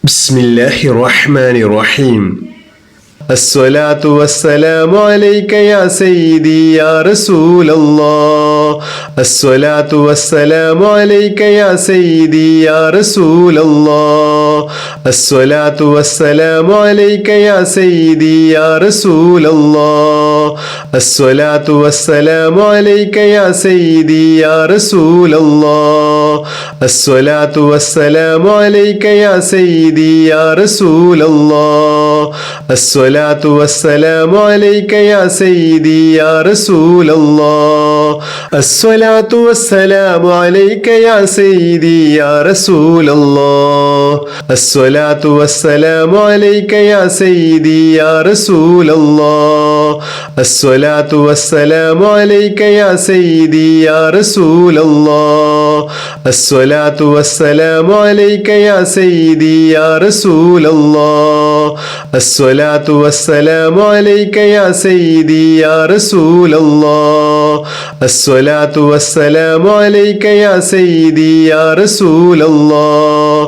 ബിസ്മില്ലാഹിർ റഹ്മാനിർ റഹീം. അസ്സലാത്തു വസ്സലാമു അലൈക യാ സയ്യിദി യാ റസൂലല്ലാഹ്. അസ്സലാത്തു വസ്സലാമു അലൈക യാ സയ്യിദി യാ റസൂലല്ലാഹ്. അസ്സലാത്തു വസ്സലാമു അലൈക യാ സയ്യിദി യാ റസൂലല്ലാഹ്. അസ്സലാത്തു വസ്സലാമു അലൈക യാ സയ്യിദി യാ റസൂലല്ലാഹ്. അസ്സലാത്തു വസ്സലാമു അലൈക യാ സയ്യിദി യാ റസൂലല്ലാഹ്. അസ്സലാത്തു വസ്സലാമു അലൈക യാ സയ്യിദി യാ റസൂലല്ലാഹ്. അസ്സലാത്തു വസ്സലാമു അലൈക യാ സയ്യിദി യാ റസൂലല്ലാഹ്. അസ്സലാത്തു വസ്സലാമു അലൈക യാ സയ്യിദി യാ റസൂലല്ലാഹ്. അസ്സലാത്തു വസ്സലാമു അലൈക യാ സയ്യിദി യാ റസൂലല്ലാഹ്. അസ്സലാത്തു വസ്സലാമു അലൈക യാ സയ്യിദി യാ റസൂലല്ലാഹ്. അസ്സലാത്തു വസ്സലാമു അലൈക യാ സയ്യിദി യാ റസൂലല്ലാഹ്. അസ്സലാത്തു വസ്സലാമു അലൈക യാ സയ്യിദി യാ റസൂലല്ലാഹ്.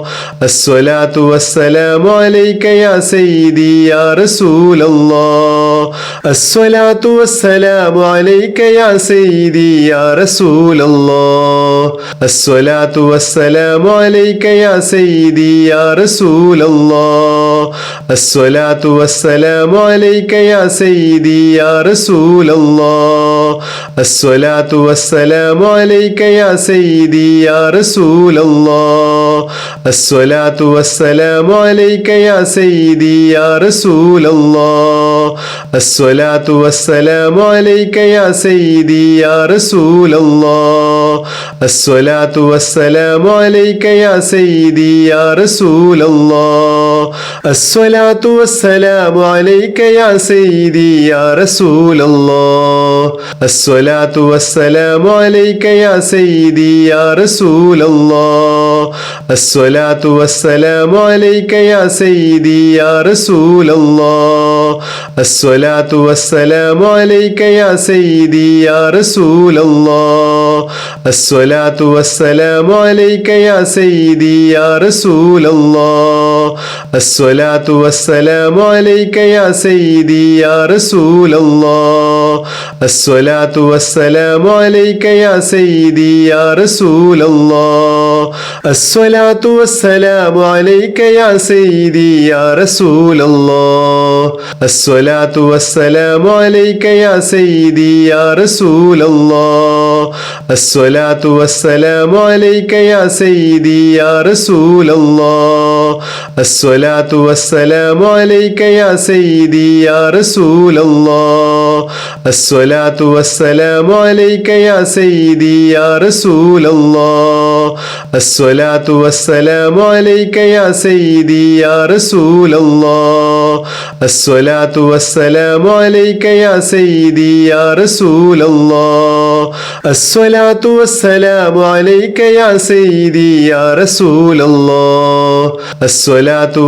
അസ്സലാത്തു വസ്സലാമു അലൈക യാ സയ്യിദി യാ റസൂലല്ലാഹ്. അസ്സലാത്തു വസ്സലാമു അലൈക യാ സയ്യിദി യാ റസൂലല്ലാഹ്. അസ്സലാത്തു വസ്സലാമു അലൈക യാ സയ്യിദി യാ റസൂലല്ലാഹ്. അസ്സലാത്തു വസ്സലാമു അലൈക യാ സയ്യിദി യാ റസൂലല്ലാഹ്. അസ്സലാത്തു വസ്സലാമു അലൈക യാ സയ്യിദി യാ റസൂലല്ലാഹ്. അസ്സലാത്തു വസ്സലാമു അലൈക യാ സയ്യിദി യാ റസൂലല്ലാഹ്. അസ്സലാത്തു വസ്സലാമു അലൈക യാ സയ്യിദി യാ റസൂലല്ലാഹ്. അസ്സലാത്തു വസ്സലാമു അലൈക യാ സയ്യിദി യാ റസൂലല്ലാഹ്. അസ്സലാത്തു വസ്സലാമു അലൈക യാ സയ്യിദി യാ റസൂലല്ലാഹ്. അസ്സലാത്തു വസ്സലാമു അലൈക യാ സയ്യിദി യാ റസൂലല്ലാഹ്. അസ്സലാത്തു വസ്സലാമു അലൈക യാ സയ്യിദി യാ റസൂലല്ലാഹ്. അസ്സലാത്തു വസ്സലാമു അലൈക യാ സയ്യിദി യാ റസൂലല്ലാഹ്. അസ്സലാത്തു വസ്സലാമു അലൈക യാ സയ്യിദി യാ റസൂലല്ലാഹ്. അസ്സലാത്തു വസ്സലാമു അലൈക യാ സയ്യിദി യാ റസൂലല്ലാഹ്. അസ്സലാത്തു വസ്സലാമു അലൈക യാ സയ്യിദി യാ റസൂലല്ലാഹ്. അസ്സലാത്തു വസ്സലാമു അലൈക യാ സയ്യിദി യാ റസൂലല്ലാഹ്. അസ്സലാത്തു വസ്സലാമു അലൈക യാ സയ്യിദി യാ റസൂലല്ലാഹ്. അസ്സലാത്തു വസ്സലാമു അലൈക യാ സയ്യിദി യാ റസൂലല്ലാഹ്. അസ്സലാത്തു വസ്സലാമു അലൈക യാ സയ്യിദി യാ റസൂലല്ലാഹ്. അസ്സലാത്തു വസ്സലാമു അലൈക യാ സയ്യിദി യാ റസൂലല്ലാഹ്. അസ്സലാത്തു വസ്സലാമു അലൈക യാ സയ്യിദി യാ റസൂലല്ലാഹ്. അസ്സലാത്തു വസ്സലാമു അലൈക യാ സയ്യിദി യാ റസൂലല്ലാഹ്. അസ്സലാത്തു വസ്സലാമു അലൈക യാ സയ്യിദി യാ റസൂലല്ലാഹ്. അസ്സലാത്തു വസ്സലാമു അലൈക യാ സയ്യിദി യാ റസൂലല്ലാഹ്. അസ്സലാത്തു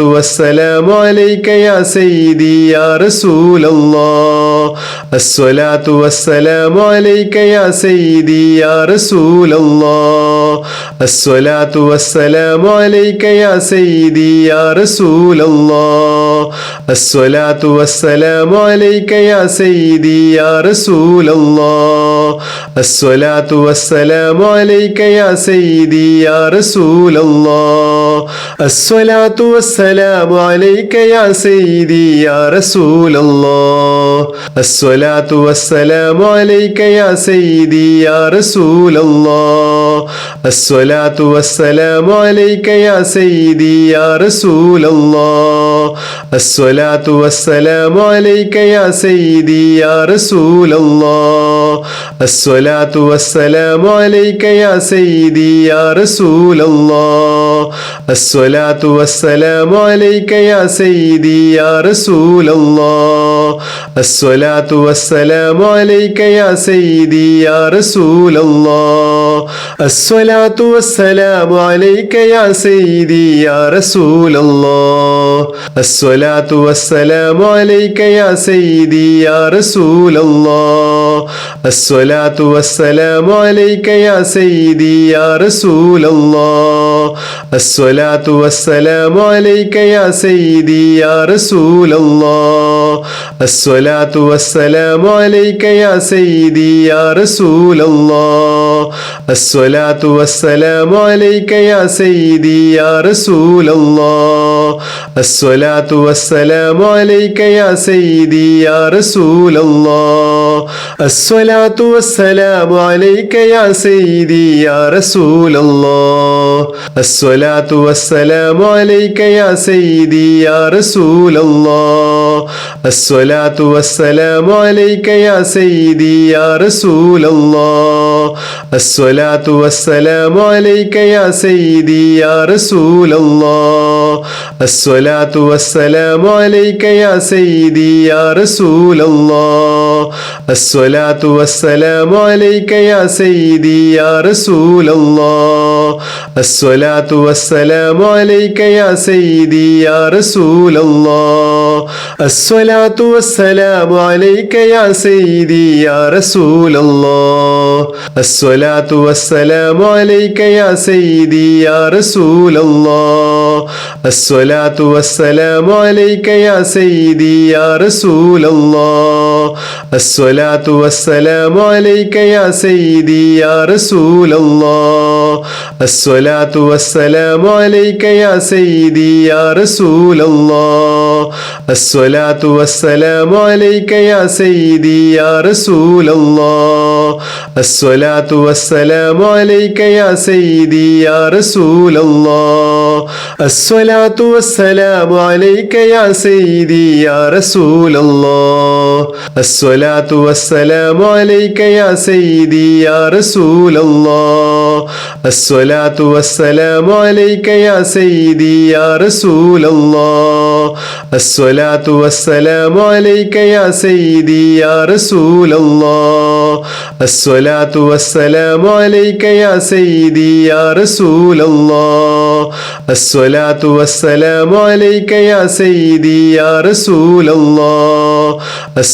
വസ്സലാമു അലൈക യാ സയ്യിദി യാ റസൂലല്ലാഹ്. അസ്സലാത്തു വസ്സലാമു അലൈക യാ സയ്യിദി യാ റസൂലല്ലാഹ്. അസ്സലാത്തു വസ്സലാമു അലൈക യാ സയ്യിദി യാ റസൂലല്ലാഹ്. അസ്സലാത്തു വസ്സലാമു അലൈക യാ സയ്യിദി യാ റസൂലല്ലാഹ്. അസ്സലാത്തു വസ്സലാമു അലൈക യാ സയ്യിദി യാ റസൂലല്ലാഹ്. അസ്സലാത്തു വസ്സലാമു അലൈക യാ സയ്യിദി യാ റസൂലല്ലാഹ്. അസ്സലാത്തു വസ്സലാമു അലൈക യാ സയ്യിദി യാ റസൂലല്ലാഹ്. അസ്സലാത്തു വസ്സലാമു അലൈക യാ സയ്യിദി യാ റസൂലല്ലാഹ്. അസ്സലാത്തു വസ്സലാമു അലൈക യാ സയ്യിദി യാ റസൂലല്ലാഹ്. അസ്സലാത്തു വസ്സലാമു അലൈക യാ സയ്യിദി യാ റസൂലല്ലാഹ്. അസ്സലാത്തു വസ്സലാമു അലൈക യാ സയ്യിദി യാ റസൂലല്ലാഹ്. അസ്സലാത്തു വസ്സലാമു അലൈക യാ സയ്യിദി യാ റസൂലല്ലാഹ്. അസ്സലാത്തു വസ്സലാമു അലൈക യാ സയ്യിദി യാ റസൂലല്ലാഹ്. അസ്സലാത്തു والسلام عليك يا سيدي يا رسول الله الصلاة والسلام عليك يا سيدي يا رسول الله الصلاة والسلام عليك يا سيدي يا رسول الله الصلاة والسلام عليك يا سيدي يا رسول الله الصلاة والسلام عليك يا سيدي يا رسول الله الصلاة والسلام عليك يا سيدي يا رسول الله الصلاة والسلام عليك يا سيدي يا رسول الله الصلاة والسلام عليك يا سيدي يا رسول الله الصلاة والسلام عليك يا سيدي يا رسول الله الصلاة والسلام عليك يا سيدي يا رسول الله الصلاة والسلام عليك يا سيدي يا رسول الله الصلاة والسلام عليك يا سيدي يا رسول الله الصلاة والسلام عليك يا سيدي يا رسول الله الصلاة والسلام عليك يا سيدي يا رسول الله الصلاة والسلام عليك يا سيدي يا رسول الله الصلاة والسلام عليك يا سيدي يا رسول الله الصلاة والسلام عليك يا سيدي يا رسول الله الصلاة والسلام عليك يا سيدي يا رسول الله الصلاة والسلام عليك يا سيدي يا رسول الله الصلاة والسلام عليك يا سيدي يا رسول الله الصلاة والسلام عليك يا سيدي يا رسول الله الصلاة والسلام عليك يا سيدي يا رسول الله الصلاة والسلام عليك يا سيدي يا رسول الله الصلاة والسلام عليك يا سيدي يا رسول الله الصلاة والسلام عليك يا سيدي يا رسول الله الصلاة والسلام عليك يا سيدي يا رسول الله الصلاة والسلام عليك يا سيدي يا رسول الله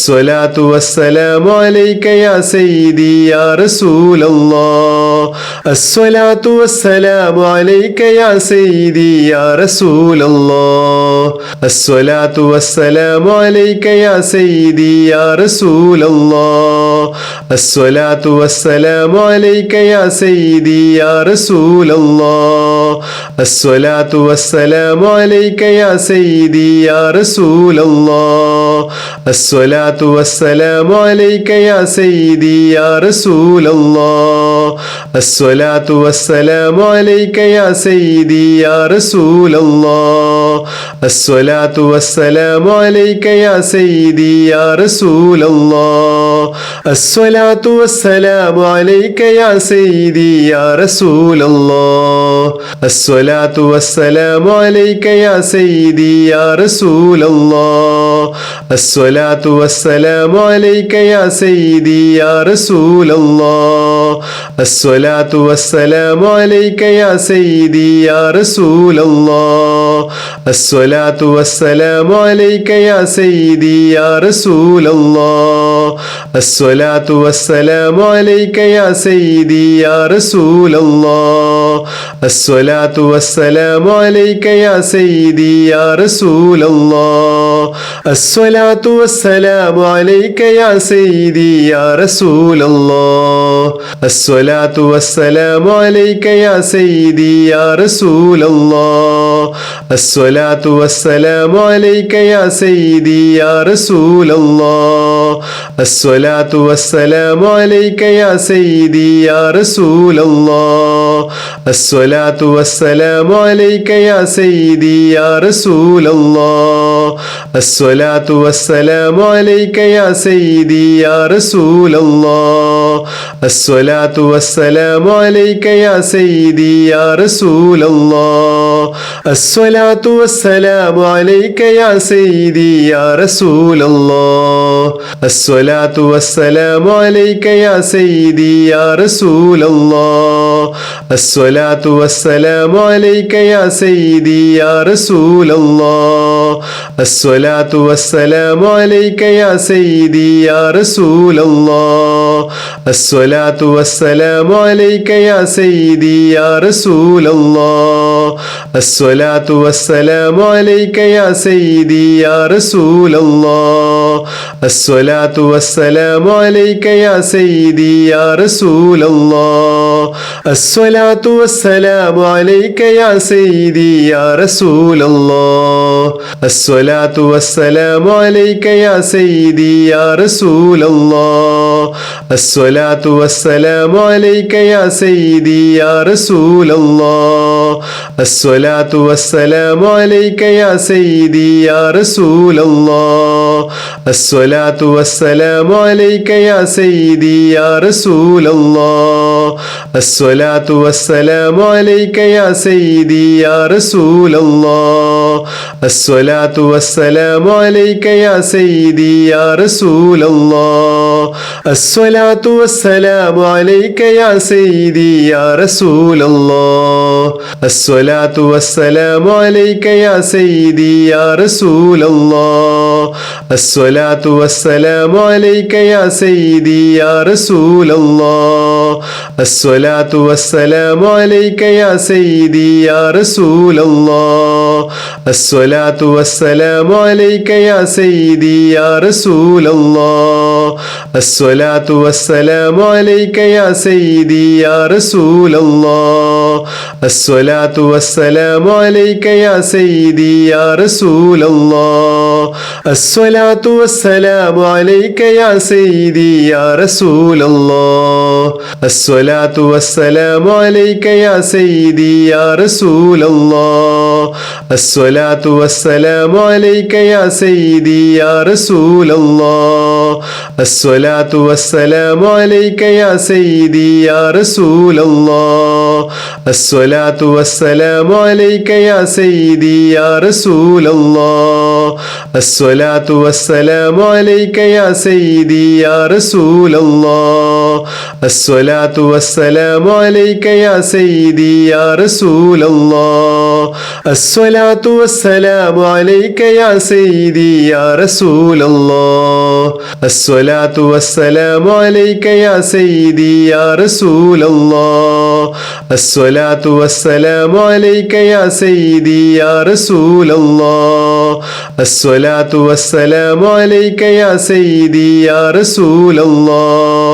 الصلاة والسلام عليك يا سيدي يا رسول الله الصلاة والسلام عليك يا سيدي يا رسول الله الصلاة والسلام عليك يا سيدي يا رسول الله الصلاة والسلام عليك يا سيدي يا رسول الله الصلاة والسلام عليك يا سيدي يا رسول الله الصلاة والسلام عليك يا سيدي يا رسول الله الصلاة والسلام عليك يا سيدي يا رسول الله الصلاة والسلام عليك يا سيدي يا رسول الله الصلاة والسلام عليك يا سيدي يا رسول الله الصلاة والسلام عليك يا سيدي يا رسول الله الصلاة والسلام عليك يا سيدي يا رسول الله الصلاة والسلام عليك يا سيدي يا رسول الله الصلاة والسلام عليك يا سيدي يا رسول الله الصلاة والسلام عليك يا سيدي يا رسول الله الصلاة والسلام عليك يا سيدي يا رسول الله الصلاة والسلام عليك يا سيدي يا رسول الله الصلاة والسلام عليك يا سيدي يا رسول الله الصلاة والسلام عليك يا سيدي يا رسول الله الصلاة والسلام عليك يا سيدي يا رسول الله الصلاة والسلام عليك يا سيدي يا رسول الله الصلاة والسلام عليك يا سيدي يا رسول الله الصلاة والسلام عليك يا سيدي يا رسول الله الصلاة والسلام عليك يا سيدي يا رسول الله الصلاة والسلام عليك يا سيدي يا رسول الله الصلاة والسلام عليك يا سيدي يا رسول الله الصلاة والسلام عليك يا سيدي يا رسول الله الصلاة والسلام عليك يا سيدي يا رسول الله الصلاة والسلام عليك يا سيدي يا رسول الله الصلاة والسلام عليك يا سيدي يا رسول الله الصلاة والسلام عليك يا سيدي يا رسول الله الصلاة والسلام عليك يا سيدي يا رسول الله الصلاة والسلام عليك يا سيدي يا رسول الله الصلاة والسلام عليك يا سيدي يا رسول الله الصلاة والسلام عليك يا سيدي يا رسول الله الصلاة والسلام عليك يا سيدي يا رسول الله الصلاة والسلام عليك يا سيدي يا رسول الله الصلاة والسلام عليك يا سيدي يا رسول الله الصلاة والسلام عليك يا سيدي يا رسول الله الصلاة والسلام عليك يا سيدي يا رسول الله الصلاة والسلام عليك يا سيدي يا رسول الله الصلاة والسلام عليك يا سيدي يا رسول الله الصلاة والسلام عليك يا سيدي يا رسول الله الصلاة والسلام عليك يا سيدي يا رسول الله الصلاة والسلام عليك يا سيدي يا رسول الله الصلاة والسلام عليك يا سيدي يا رسول الله الصلاة والسلام عليك يا سيدي يا رسول الله الصلاة والسلام عليك يا سيدي يا رسول الله الصلاة والسلام عليك يا سيدي يا رسول الله الصلاة والسلام عليك يا سيدي يا رسول الله الصلاة والسلام عليك يا سيدي يا رسول الله الصلاة والسلام عليك يا سيدي يا رسول الله الصلاة والسلام عليك يا سيدي يا رسول الله الصلاة والسلام عليك يا سيدي يا رسول الله الصلاة والسلام عليك يا سيدي يا رسول الله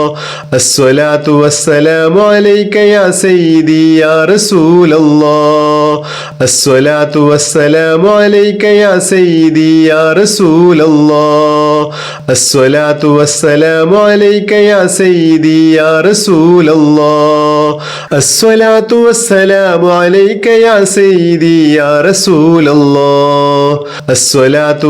الصلاة والسلام عليك يا سيدي يا رسول الله الصلاة والسلام عليك يا سيدي يا رسول الله الصلاة والسلام عليك يا سيدي يا رسول الله الصلاة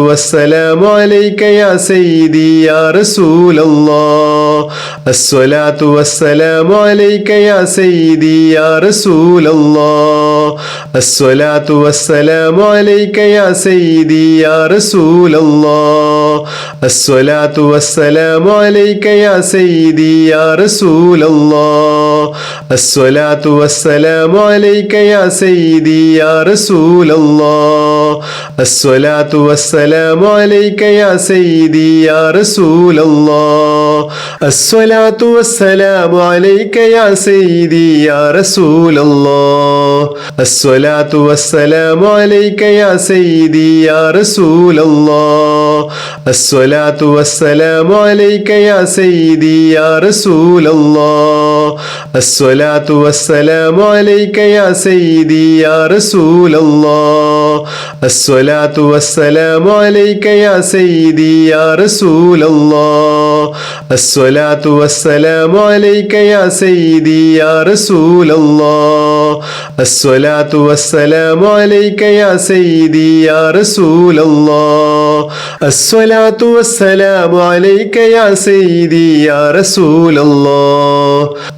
والسلام عليك يا سيدي يا رسول الله الصلاة والسلام عليك يا سيدي يا رسول الله الصلاة والسلام عليك يا سيدي يا رسول الله الصلاة والسلام عليك يا سيدي يا رسول الله الصلاة والسلام عليك يا سيدي يا رسول الله الصلاة والسلام عليك يا سيدي يا رسول الله الصلاة والسلام عليك يا سيدي يا رسول الله الصلاة والسلام عليك يا سيدي يا رسول الله الصلاة والسلام عليك يا سيدي يا رسول الله الصلاة والسلام عليك يا سيدي يا رسول الله الصلاة والسلام عليك يا سيدي يا رسول الله الصلاة والسلام عليك يا سيدي يا رسول الله الصلاة والسلام عليك يا سيدي يا رسول الله الصلاة والسلام عليك يا سيدي يا رسول الله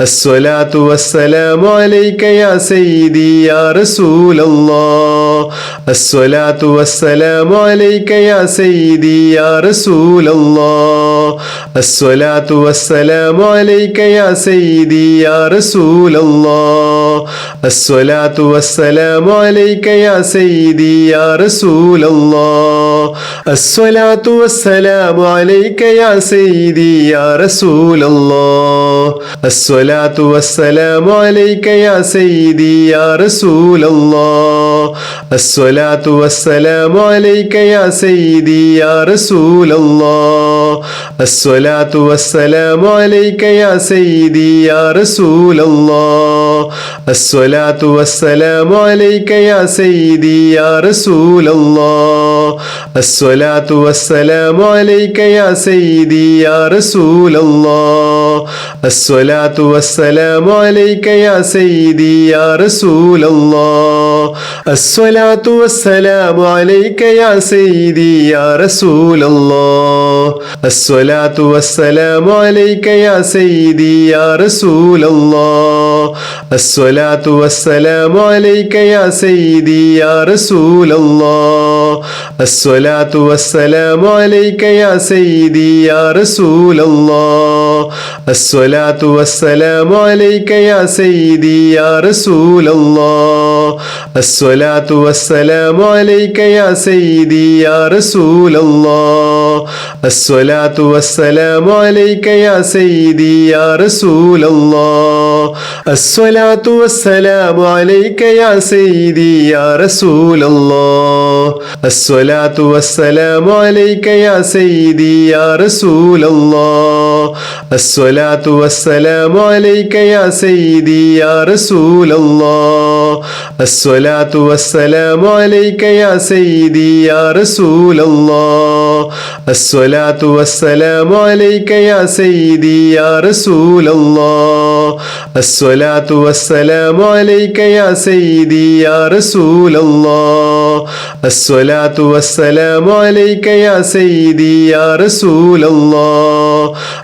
الصلاة والسلام عليك يا سيدي يا رسول الله الصلاة والسلام عليك يا سيدي يا رسول الله الصلاة والسلام عليك يا سيدي يا رسول الله الصلاة والسلام عليك يا سيدي يا رسول الله الصلاة والسلام عليك يا سيدي يا رسول الله الصلاة والسلام عليك يا سيدي يا رسول الله الصلاة والسلام عليك يا سيدي يا رسول الله الصلاة والسلام عليك يا سيدي يا رسول الله الصلاة والسلام عليك يا سيدي يا رسول الله الصلاة والسلام عليك يا سيدي يا رسول الله الصلاة والسلام عليك يا سيدي يا رسول الله الصلاة والسلام عليك يا سيدي يا رسول الله الصلاة والسلام عليك يا سيدي يا رسول الله الصلاة والسلام عليك يا سيدي يا رسول الله الصلاة والسلام عليك يا سيدي يا رسول الله الصلاة والسلام عليك يا سيدي يا رسول الله الصلاة والسلام عليك يا سيدي يا رسول الله الصلاة والسلام عليك يا سيدي يا رسول الله الصلاة والسلام عليك يا سيدي يا رسول الله الصلاة والسلام عليك يا سيدي يا رسول الله الصلاة والسلام عليك يا سيدي يا رسول الله الصلاة والسلام عليك يا سيدي يا رسول الله الصلاة والسلام عليك يا سيدي يا رسول الله الصلاة والسلام عليك يا سيدي يا رسول الله الصلاة والسلام عليك يا سيدي يا رسول الله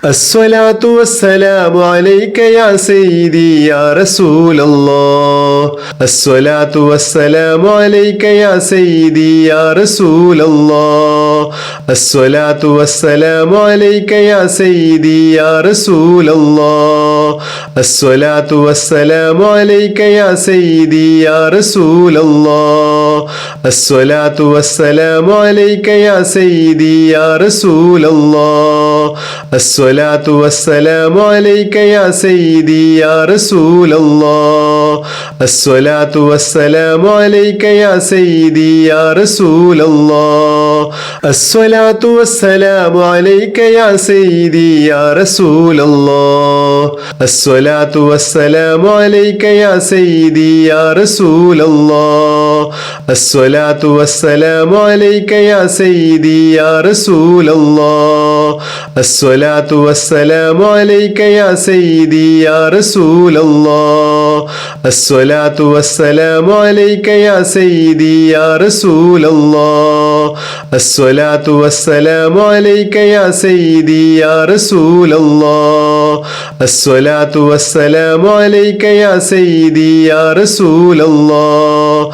الصلاة والسلام عليك يا سيدي يا رسول الله الصلاة والسلام عليك يا سيدي يا رسول الله الصلاة والسلام عليك يا سيدي يا رسول الله الصلاة والسلام عليك يا سيدي يا رسول الله الصلاة والسلام عليك يا سيدي يا رسول الله الصلاة والسلام عليك يا سيدي يا رسول الله الصلاة والسلام عليك يا سيدي يا رسول الله الصلاة والسلام عليك يا سيدي يا رسول الله الصلاة والسلام عليك يا سيدي يا رسول الله الصلاة والسلام عليك يا سيدي يا رسول الله الصلاة والسلام عليك يا سيدي يا رسول الله الصلاة والسلام عليك يا سيدي يا رسول الله الصلاة والسلام عليك يا سيدي يا رسول الله الصلاة والسلام عليك يا سيدي يا رسول الله الصلاة والسلام عليك يا سيدي يا رسول الله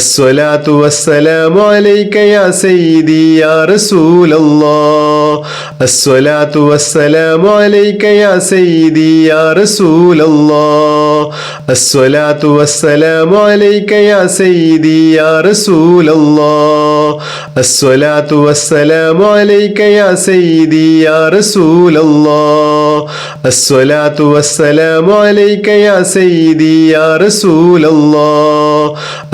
الصلاة والسلام عليك يا سيدي يا رسول الله الصلاة والسلام عليك يا سيدي يا رسول الله الصلاة والسلام عليك يا سيدي يا رسول الله الصلاة والسلام عليك يا سيدي يا رسول الله الصلاة والسلام عليك يا سيدي يا رسول الله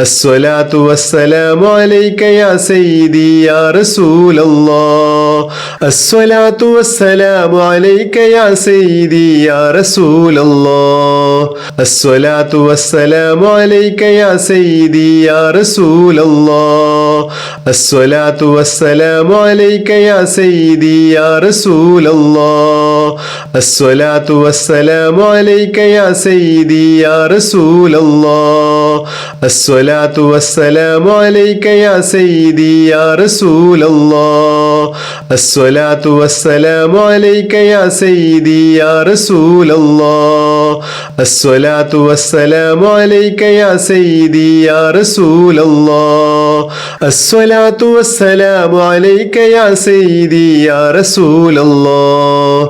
الصلاة والسلام عليك يا سيدي يا رسول الله الصلاة والسلام عليك يا سيدي يا رسول الله الصلاة والسلام عليك يا سيدي يا رسول الله الصلاة والسلام عليك يا سيدي يا رسول الله الصلاة والسلام عليك يا سيدي يا رسول الله الصلاة والسلام عليك يا سيدي يا رسول الله الصلاة والسلام عليك يا سيدي يا رسول الله الصلاة والسلام عليك يا سيدي يا رسول الله الصلاة والسلام عليك يا سيدي يا رسول الله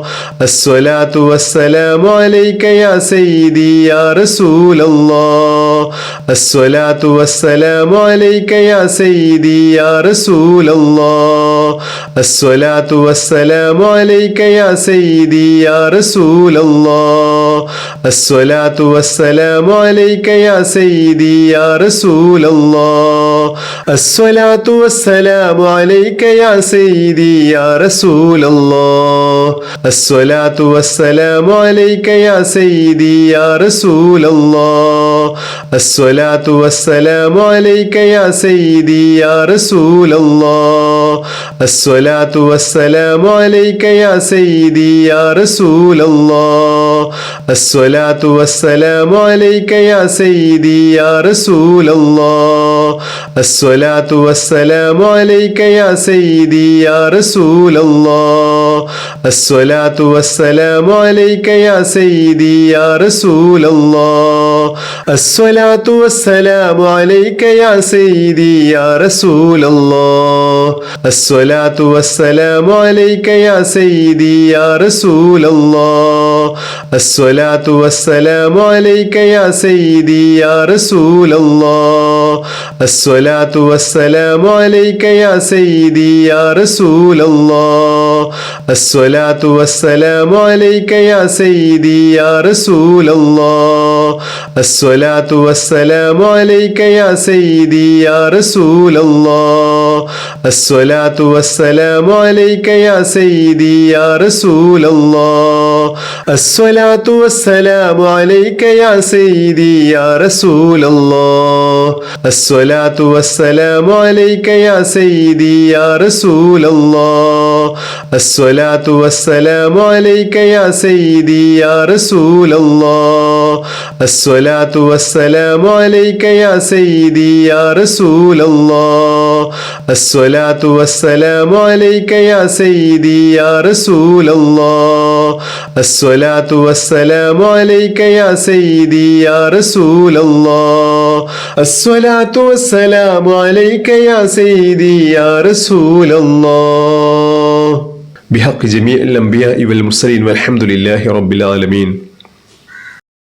الصلاة والسلام عليك يا سيدي يا رسول الله الصلاة والسلام عليك يا سيدي يا رسول الله الصلاة والسلام عليك يا سيدي يا رسول الله الصلاة والسلام عليك يا سيدي يا رسول الله الصلاة والسلام عليك يا سيدي يا رسول الله الصلاة والسلام عليك يا سيدي يا رسول الله الصلاة والسلام عليك يا سيدي يا رسول الله الصلاة والسلام عليك يا سيدي يا رسول الله الصلاة والسلام عليك يا سيدي يا رسول الله الصلاة والسلام عليك يا سيدي يا رسول الله الصلاة والسلام عليك يا سيدي يا رسول الله الصلاة والسلام عليك يا سيدي يا رسول الله الصلاة والسلام عليك يا سيدي يا رسول الله الصلاة والسلام عليك يا سيدي يا رسول الله الصلاة والسلام عليك يا سيدي يا رسول الله الصلاة والسلام عليك يا سيدي يا رسول الله الصلاة والسلام عليك يا سيدي يا رسول الله الصلاة والسلام عليك يا سيدي يا رسول الله الصلاة والسلام عليك يا سيدي يا رسول الله الصلاة والسلام عليك يا سيدي يا رسول الله الصلاة والسلام عليك يا سيدي يا رسول الله الصلاة والسلام عليك يا سيدي يا رسول الله الصلاة والسلام عليك يا سيدي يا رسول الله الصلاة والسلام عليك يا سيدي يا رسول الله الصلاة والسلام عليك يا سيدي يا رسول الله بحق جميع الأنبياء والمرسلين والحمد لله رب العالمين.